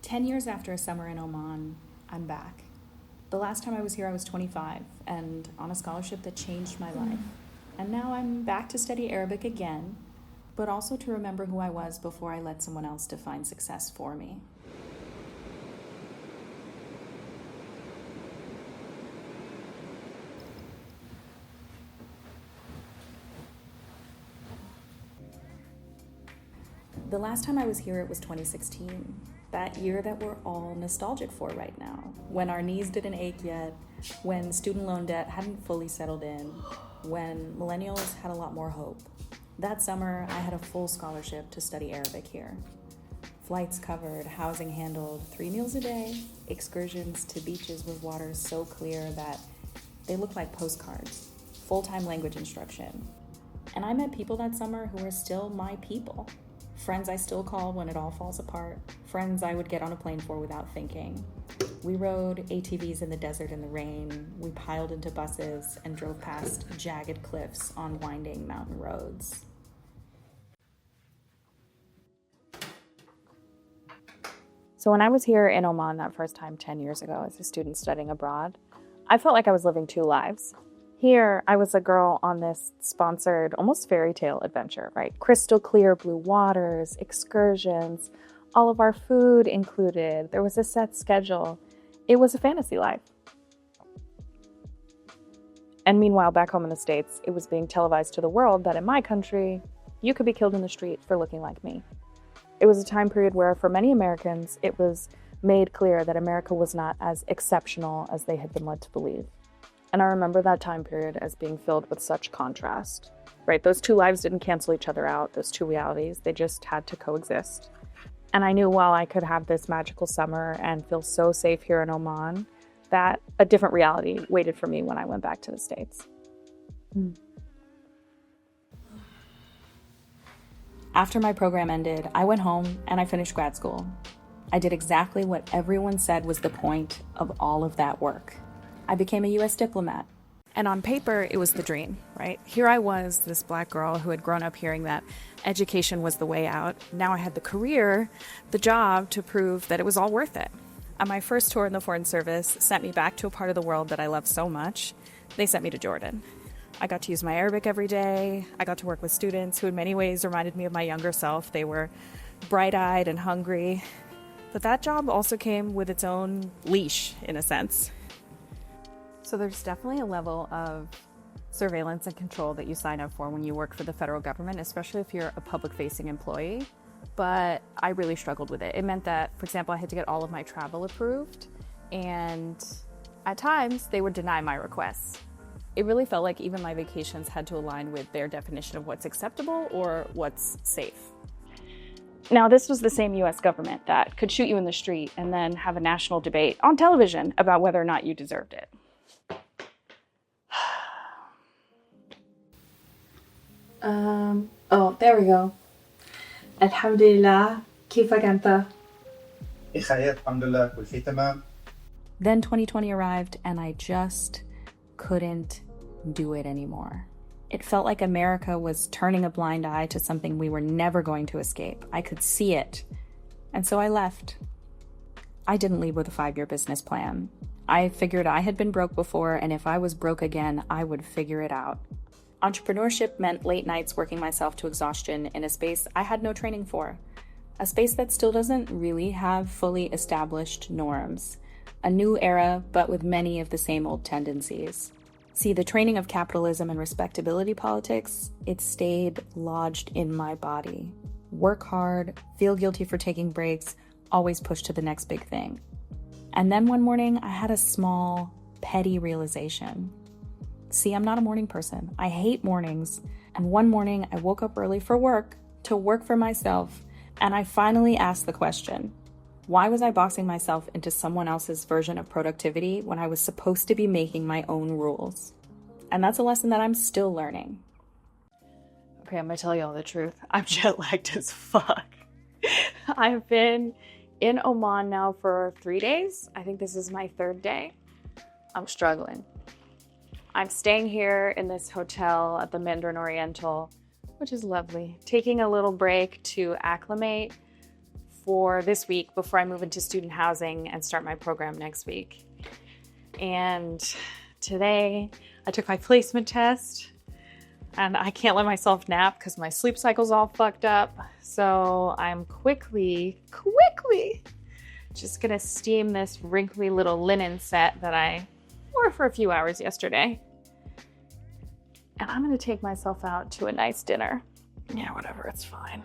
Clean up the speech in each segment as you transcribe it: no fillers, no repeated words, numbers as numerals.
10 years after a summer in Oman, I'm back. The last time I was here, I was 25 and on a scholarship that changed my life. And now I'm back to study Arabic again, but also to remember who I was before I let someone else define success for me. The last time I was here, it was 2016. That year that we're all nostalgic for right now. When our knees didn't ache yet, when student loan debt hadn't fully settled in, when millennials had a lot more hope. That summer, I had a full scholarship to study Arabic here. Flights covered, housing handled, 3 meals a day, excursions to beaches with water so clear that they looked like postcards, full-time language instruction. And I met people that summer who are still my people. Friends I still call when it all falls apart. Friends I would get on a plane for without thinking. We rode ATVs in the desert in the rain. We piled into buses and drove past jagged cliffs on winding mountain roads. So when I was here in Oman that first time 10 years ago as a student studying abroad, I felt like I was living 2 lives. Here, I was a girl on this sponsored, almost fairy tale adventure, right? Crystal clear blue waters, excursions, all of our food included. There was a set schedule. It was a fantasy life. And meanwhile, back home in the States, it was being televised to the world that in my country, you could be killed in the street for looking like me. It was a time period where, for many Americans, it was made clear that America was not as exceptional as they had been led to believe. And I remember that time period as being filled with such contrast, right? Those 2 lives didn't cancel each other out, those 2 realities, they just had to coexist. And I knew while I could have this magical summer and feel so safe here in Oman, that a different reality waited for me when I went back to the States. After my program ended, I went home and I finished grad school. I did exactly what everyone said was the point of all of that work. I became a US diplomat. And on paper, it was the dream, right? Here I was, this Black girl who had grown up hearing that education was the way out. Now I had the career, the job to prove that it was all worth it. On my first tour in the Foreign Service sent me back to a part of the world that I love so much. They sent me to Jordan. I got to use my Arabic every day. I got to work with students who in many ways reminded me of my younger self. They were bright-eyed and hungry. But that job also came with its own leash, in a sense. So there's definitely a level of surveillance and control that you sign up for when you work for the federal government, especially if you're a public-facing employee. But I really struggled with it. It meant that, for example, I had to get all of my travel approved, and at times they would deny my requests. It really felt like even my vacations had to align with their definition of what's acceptable or what's safe. Now, this was the same US government that could shoot you in the street and then have a national debate on television about whether or not you deserved it. There we go. Alhamdulillah. كيفك أنت؟ بخير الحمد لله كل شيء تمام. Then 2020 arrived and I just couldn't do it anymore. It felt like America was turning a blind eye to something we were never going to escape. I could see it. And so I left. I didn't leave with a 5-year business plan. I figured I had been broke before, and if I was broke again, I would figure it out. Entrepreneurship meant late nights working myself to exhaustion in a space I had no training for. A space that still doesn't really have fully established norms. A new era, but with many of the same old tendencies. See, the training of capitalism and respectability politics, it stayed lodged in my body. Work hard, feel guilty for taking breaks, always push to the next big thing. And then one morning, I had a small, petty realization. See, I'm not a morning person. I hate mornings. And one morning, I woke up early for work, to work for myself, and I finally asked the question, why was I boxing myself into someone else's version of productivity when I was supposed to be making my own rules? And that's a lesson that I'm still learning. Okay, I'm gonna tell you all the truth. I'm jet lagged as fuck. I've been in Oman now for 3 days. I think this is my 3rd day. I'm struggling. I'm staying here in this hotel at the Mandarin Oriental which is lovely. Taking a little break to acclimate for this week before I move into student housing and start my program next week. And today I took my placement test, and I can't let myself nap because my sleep cycle's all fucked up. So I'm quickly just gonna steam this wrinkly little linen set that I wore for a few hours yesterday. And I'm gonna take myself out to a nice dinner. Yeah, whatever, it's fine.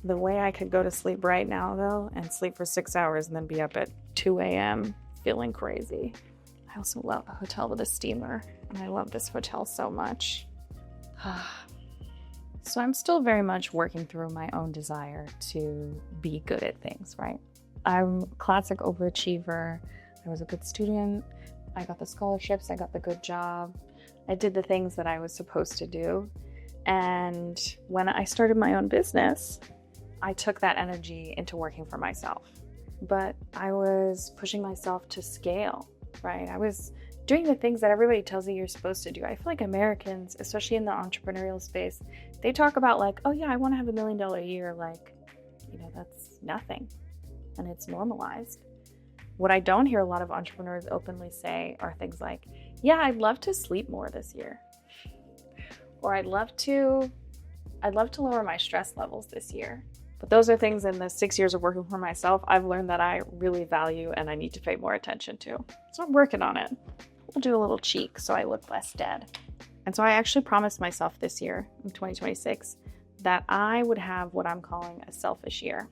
The way I could go to sleep right now, though, and sleep for 6 hours and then be up at 2 a.m. feeling crazy. I also love a hotel with a steamer, and I love this hotel so much. So I'm still very much working through my own desire to be good at things, right? I'm a classic overachiever. I was a good student. I got the scholarships. I got the good job. I did the things that I was supposed to do. And when I started my own business, I took that energy into working for myself. But I was pushing myself to scale, right? I was doing the things that everybody tells you you're supposed to do. I feel like Americans, especially in the entrepreneurial space, they talk about like, oh yeah, I want to have $1 million a year. Like, that's nothing. And it's normalized. What I don't hear a lot of entrepreneurs openly say are things like, yeah, I'd love to sleep more this year. Or I'd love to lower my stress levels this year. But those are things in the 6 years of working for myself, I've learned that I really value and I need to pay more attention to. So I'm working on it. I'll do a little cheek so I look less dead. And so I actually promised myself this year, in 2026, that I would have what I'm calling a selfish year.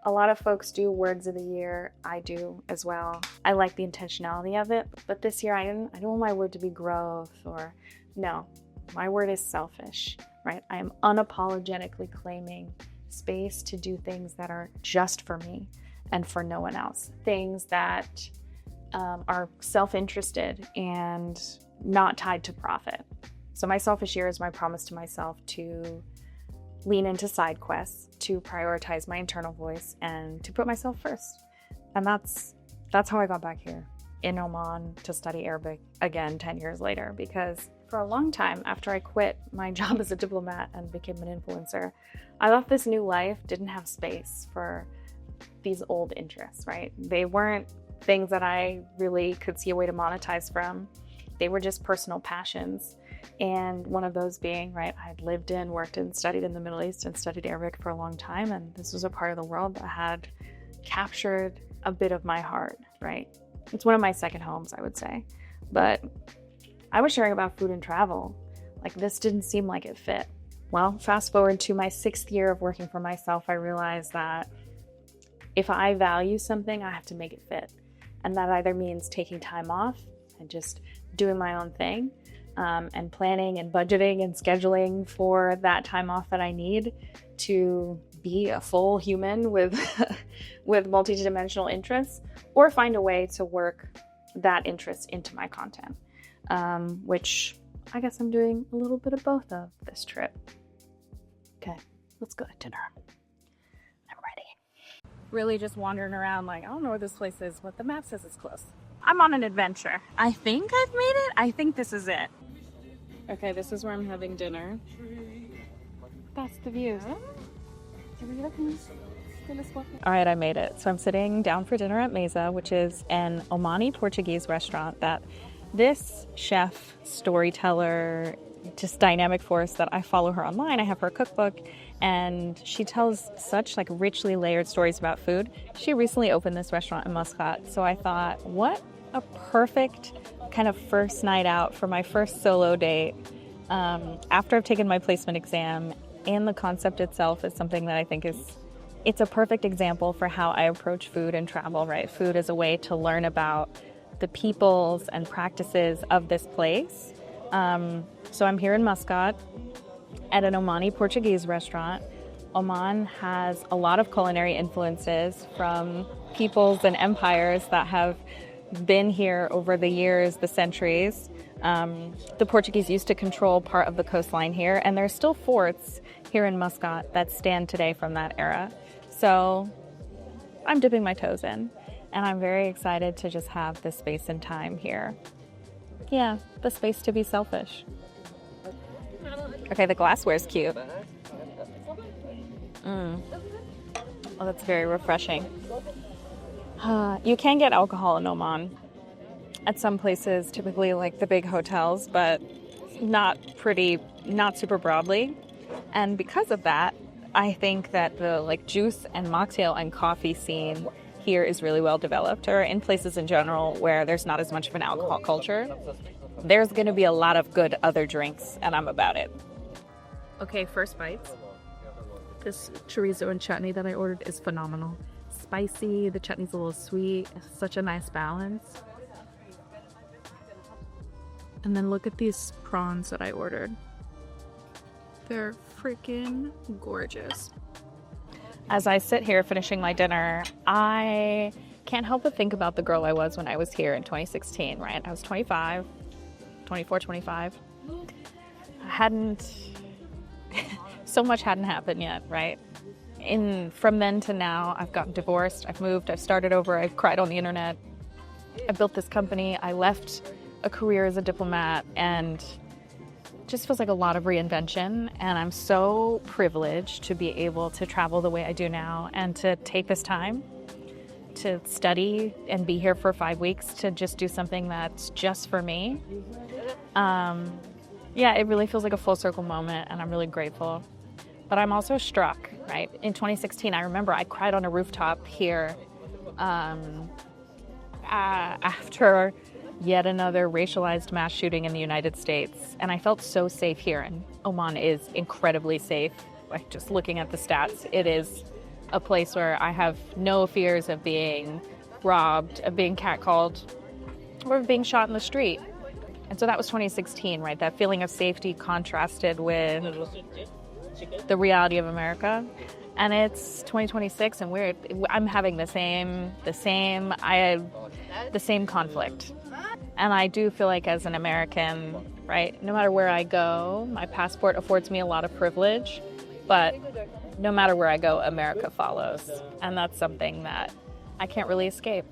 A lot of folks do words of the year. I do as well. I like the intentionality of it. But this year I don't want my word to be growth or no. My word is selfish, right? I am unapologetically claiming space to do things that are just for me and for no one else. Things that are self-interested and not tied to profit. So my selfish year is my promise to myself to lean into side quests, to prioritize my internal voice, and to put myself first. And that's how I got back here in Oman to study Arabic again 10 years later, because for a long time after I quit my job as a diplomat and became an influencer, I thought this new life didn't have space for these old interests, right? They weren't things that I really could see a way to monetize from. They were just personal passions. And one of those being, right, I'd lived in, worked in, studied in the Middle East and studied Arabic for a long time. And this was a part of the world that had captured a bit of my heart, right? It's one of my second homes, I would say. But I was sharing about food and travel. Like, this didn't seem like it fit. Well, fast forward to my 6th year of working for myself, I realized that if I value something, I have to make it fit. And that either means taking time off and just doing my own thing, and planning and budgeting and scheduling for that time off that I need to be a full human with with multidimensional interests, or find a way to work that interest into my content, which I guess I'm doing a little bit of both of this trip. Okay, let's go to dinner. I'm ready. Really just wandering around like, I don't know where this place is, but the map says it's close. I'm on an adventure. I think I've made it. I think this is it. Okay, this is where I'm having dinner. That's the view. All right, I made it. So I'm sitting down for dinner at Mesa, which is an Omani Portuguese restaurant that this chef, storyteller, just dynamic force that I follow her online. I have her cookbook, and she tells such like richly layered stories about food. She recently opened this restaurant in Muscat, so I thought, what a perfect kind of first night out for my first solo date after I've taken my placement exam. And the concept itself is something that I think it's a perfect example for how I approach food and travel, right? Food is a way to learn about the peoples and practices of this place. So I'm here in Muscat at an Omani Portuguese restaurant. Oman has a lot of culinary influences from peoples and empires that have been here over the years, the centuries. The Portuguese used to control part of the coastline here, and there's still forts here in Muscat that stand today from that era. So I'm dipping my toes in, and I'm very excited to just have this space and time here. Yeah, the space to be selfish. Okay, the glassware's cute. Oh, that's very refreshing. You can get alcohol in Oman at some places, typically like the big hotels, but not super broadly. And because of that, I think that the like juice and mocktail and coffee scene here is really well developed, or in places in general where there's not as much of an alcohol culture. There's going to be a lot of good other drinks, and I'm about it. Okay, first bites. This chorizo and chutney that I ordered is phenomenal. Spicy, the chutney's a little sweet, such a nice balance. And then look at these prawns that I ordered. They're freaking gorgeous. As I sit here finishing my dinner, I can't help but think about the girl I was when I was here in 2016, right? I was 25. So much hadn't happened yet, right? From then to now, I've gotten divorced, I've moved, I've started over, I've cried on the internet, I built this company, I left a career as a diplomat, and it just feels like a lot of reinvention. And I'm so privileged to be able to travel the way I do now and to take this time to study and be here for 5 weeks to just do something that's just for me. Yeah, it really feels like a full circle moment, and I'm really grateful. But I'm also struck, right? In 2016, I remember I cried on a rooftop here after yet another racialized mass shooting in the United States. And I felt so safe here, and Oman is incredibly safe. Like, just looking at the stats, it is a place where I have no fears of being robbed, of being catcalled, or of being shot in the street. And so that was 2016, right? That feeling of safety contrasted with the reality of America. And it's 2026, and I'm having the same conflict. And I do feel like, as an American, right, no matter where I go, my passport affords me a lot of privilege, but no matter where I go, America follows. And that's something that I can't really escape.